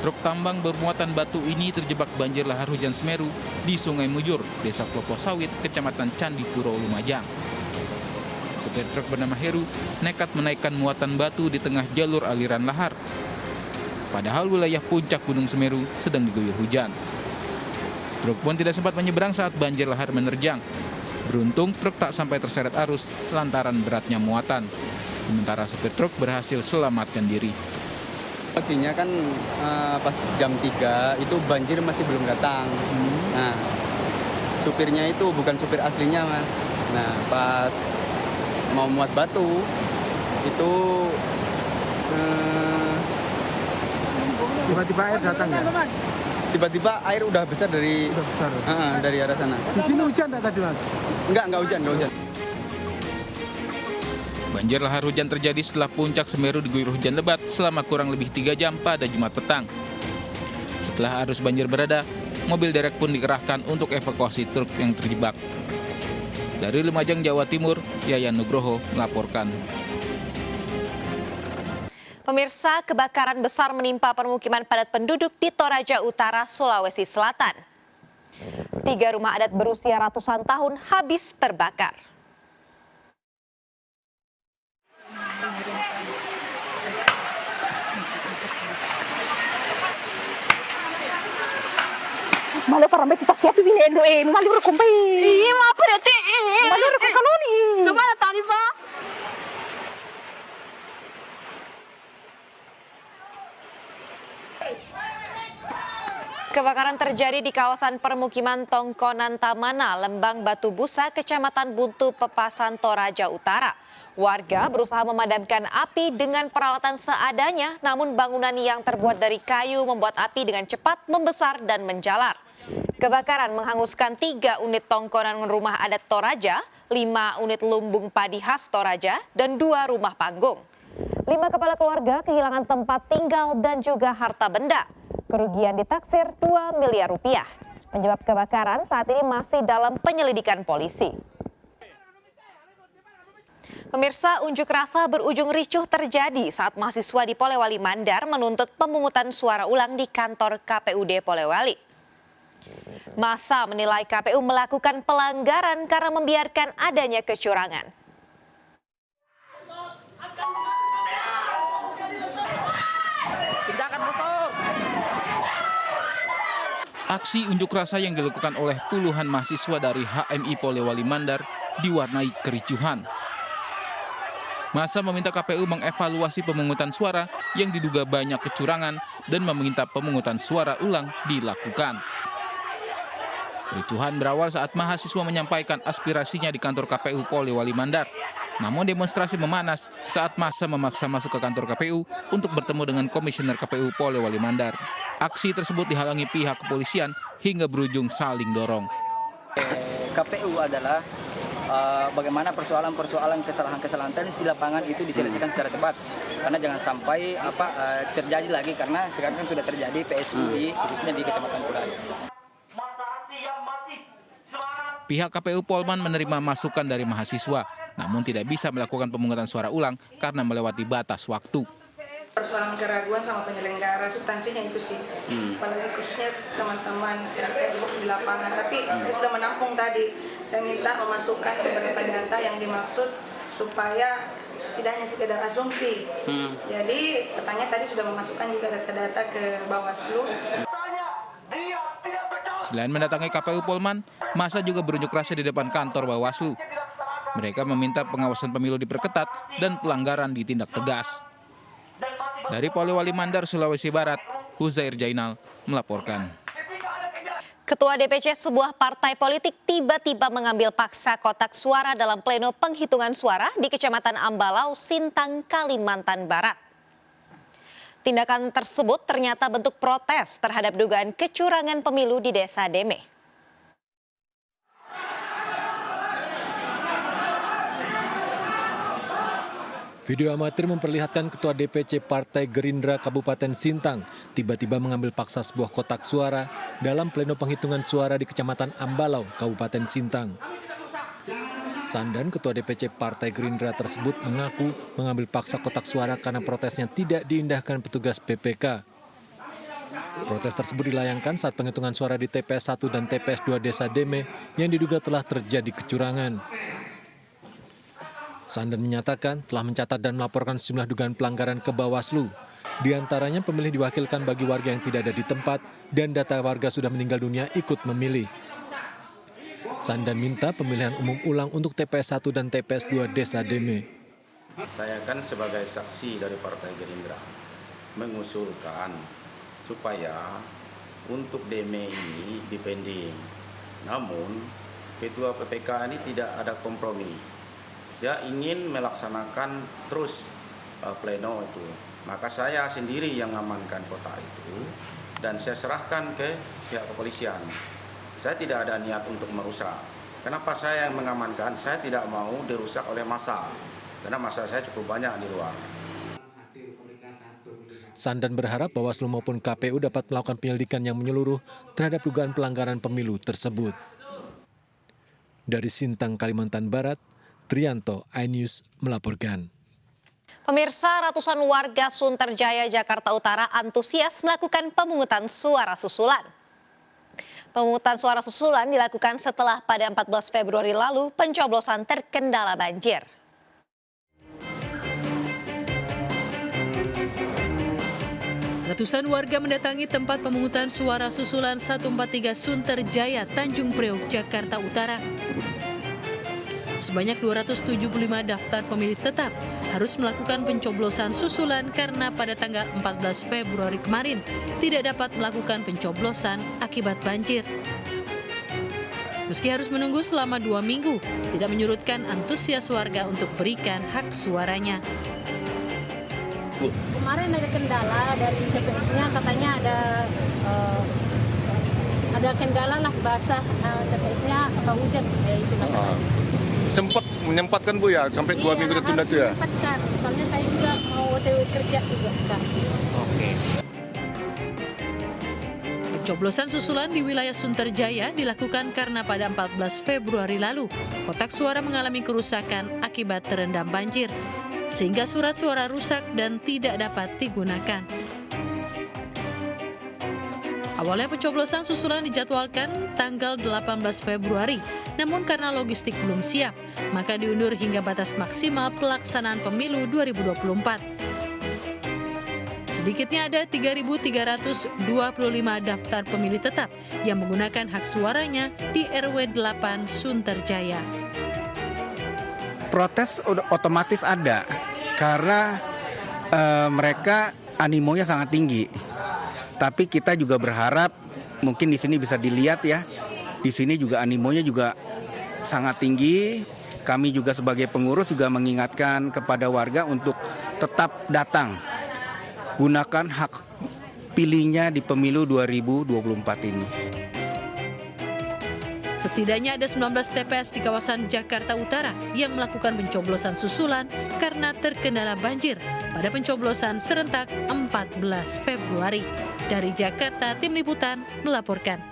Truk tambang bermuatan batu ini terjebak banjir lahar hujan Semeru di Sungai Mujur, Desa Klopo Sawit, Kecamatan Candipuro, Lumajang. Supir truk bernama Heru nekat menaikkan muatan batu di tengah jalur aliran lahar. Padahal wilayah puncak Gunung Semeru sedang diguyur hujan. Truk pun tidak sempat menyeberang saat banjir lahar menerjang. Beruntung truk tak sampai terseret arus lantaran beratnya muatan. Sementara supir truk berhasil selamatkan diri. Paginya kan pas jam 3 itu banjir masih belum datang. Nah, supirnya itu bukan supir aslinya, Mas. Nah, pas mau muat batu itu tiba-tiba air datang ya? Tiba-tiba air udah besar dari arah sana. Di sini hujan enggak tadi, Mas? Enggak hujan. Banjir lahar hujan terjadi setelah puncak Semeru diguyur hujan lebat selama kurang lebih 3 jam pada Jumat petang. Setelah arus banjir berada, mobil derek pun dikerahkan untuk evakuasi truk yang terjebak. Dari Lumajang, Jawa Timur, Yayan Nugroho melaporkan. Pemirsa, kebakaran besar menimpa permukiman padat penduduk di Toraja Utara, Sulawesi Selatan. 3 rumah adat berusia ratusan tahun habis terbakar. Malu parambe kita siatu binendo malu rukumpai. Iya, apa ya teh? Malu rukum kanoni. Mana tani pa? Kebakaran terjadi di kawasan permukiman Tongkonan Tamana, Lembang Batu Busa, Kecamatan Buntu Pepasan, Toraja Utara. Warga berusaha memadamkan api dengan peralatan seadanya, namun bangunan yang terbuat dari kayu membuat api dengan cepat membesar dan menjalar. Kebakaran menghanguskan 3 unit tongkonan rumah adat Toraja, 5 unit lumbung padi khas Toraja, dan 2 rumah panggung. 5 kepala keluarga kehilangan tempat tinggal dan juga harta benda. Kerugian ditaksir 2 miliar rupiah. Penyebab kebakaran saat ini masih dalam penyelidikan polisi. Pemirsa, unjuk rasa berujung ricuh terjadi saat mahasiswa di Polewali Mandar menuntut pemungutan suara ulang di kantor KPUD Polewali. Massa menilai KPU melakukan pelanggaran karena membiarkan adanya kecurangan. Aksi unjuk rasa yang dilakukan oleh puluhan mahasiswa dari HMI Polewali Mandar diwarnai kericuhan. Massa meminta KPU mengevaluasi pemungutan suara yang diduga banyak kecurangan dan meminta pemungutan suara ulang dilakukan. Kericuhan berawal saat mahasiswa menyampaikan aspirasinya di kantor KPU Polewali Mandar. Namun demonstrasi memanas saat massa memaksa masuk ke kantor KPU untuk bertemu dengan Komisioner KPU Polewali Mandar. Aksi tersebut dihalangi pihak kepolisian hingga berujung saling dorong. KPU adalah bagaimana persoalan-persoalan kesalahan-kesalahan teknis di lapangan itu diselesaikan secara cepat. Karena jangan sampai terjadi lagi, karena sekarang kan sudah terjadi PSI khususnya di Kecamatan Toraja. Pihak KPU Polman menerima masukan dari mahasiswa, namun tidak bisa melakukan pemungutan suara ulang karena melewati batas waktu. Persoalan keraguan sama penyelenggara, substansinya itu sih, apalagi khususnya teman-teman di lapangan. Tapi saya sudah menampung tadi, saya minta memasukkan beberapa data yang dimaksud supaya tidak hanya sekedar asumsi. Jadi petanya tadi sudah memasukkan juga data-data ke Bawaslu. Selain mendatangi KPU Polman, massa juga berunjuk rasa di depan kantor Bawaslu. Mereka meminta pengawasan pemilu diperketat dan pelanggaran ditindak tegas. Dari Polewali Mandar, Sulawesi Barat, Huzair Jainal melaporkan. Ketua DPC sebuah partai politik tiba-tiba mengambil paksa kotak suara dalam pleno penghitungan suara di Kecamatan Ambalau, Sintang, Kalimantan Barat. Tindakan tersebut ternyata bentuk protes terhadap dugaan kecurangan pemilu di Desa Deme. Video amatir memperlihatkan Ketua DPC Partai Gerindra Kabupaten Sintang tiba-tiba mengambil paksa sebuah kotak suara dalam pleno penghitungan suara di Kecamatan Ambalau, Kabupaten Sintang. Sandan Ketua DPC Partai Gerindra tersebut mengaku mengambil paksa kotak suara karena protesnya tidak diindahkan petugas PPK. Protes tersebut dilayangkan saat penghitungan suara di TPS 1 dan TPS 2 Desa Deme yang diduga telah terjadi kecurangan. Sandan menyatakan telah mencatat dan melaporkan sejumlah dugaan pelanggaran ke Bawaslu. Di antaranya pemilih diwakilkan bagi warga yang tidak ada di tempat dan data warga sudah meninggal dunia ikut memilih. Sandan minta pemilihan umum ulang untuk TPS 1 dan TPS 2 Desa Deme. Saya kan sebagai saksi dari Partai Gerindra mengusulkan supaya untuk Deme ini dipending. Namun Ketua PPK ini tidak ada kompromi. Dia ingin melaksanakan terus pleno itu. Maka saya sendiri yang mengamankan kotak itu dan saya serahkan ke pihak kepolisian. Saya tidak ada niat untuk merusak. Kenapa saya yang mengamankan? Saya tidak mau dirusak oleh massa. Karena massa saya cukup banyak di luar. Sandan berharap Bawaslu maupun KPU dapat melakukan penyelidikan yang menyeluruh terhadap dugaan pelanggaran pemilu tersebut. Dari Sintang, Kalimantan Barat, Trianto, iNews melaporkan. Pemirsa, ratusan warga Sunterjaya, Jakarta Utara antusias melakukan pemungutan suara susulan. Pemungutan suara susulan dilakukan setelah pada 14 Februari lalu pencoblosan terkendala banjir. Ratusan warga mendatangi tempat pemungutan suara susulan 143 Sunterjaya, Tanjung Priok, Jakarta Utara. Sebanyak 275 daftar pemilih tetap harus melakukan pencoblosan susulan karena pada tanggal 14 Februari kemarin tidak dapat melakukan pencoblosan akibat banjir. Meski harus menunggu selama 2 minggu, tidak menyurutkan antusias warga untuk berikan hak suaranya. Kemarin ada kendala dari TPS-nya, katanya ada kendala lah basah TPS-nya apa hujan ya itu katanya. Sempat menyempatkan Bu ya sampai 2 minggu tertunda tuh ya. Menyempatkan, soalnya saya juga mau OTW kerja juga sekarang. Oke. Pencoblosan susulan di wilayah Sunterjaya dilakukan karena pada 14 Februari lalu kotak suara mengalami kerusakan akibat terendam banjir, sehingga surat suara rusak dan tidak dapat digunakan. Awalnya pencoblosan susulan dijadwalkan tanggal 18 Februari, namun karena logistik belum siap, maka diundur hingga batas maksimal pelaksanaan pemilu 2024. Sedikitnya ada 3.325 daftar pemilih tetap yang menggunakan hak suaranya di RW 8 Sunterjaya. Protes otomatis ada karena mereka animonya sangat tinggi. Tapi kita juga berharap mungkin di sini bisa dilihat ya. Di sini juga animonya juga sangat tinggi. Kami juga sebagai pengurus juga mengingatkan kepada warga untuk tetap datang. Gunakan hak pilihnya di pemilu 2024 ini. Setidaknya ada 19 TPS di kawasan Jakarta Utara yang melakukan pencoblosan susulan karena terkendala banjir pada pencoblosan serentak 14 Februari. Dari Jakarta, Tim Liputan melaporkan.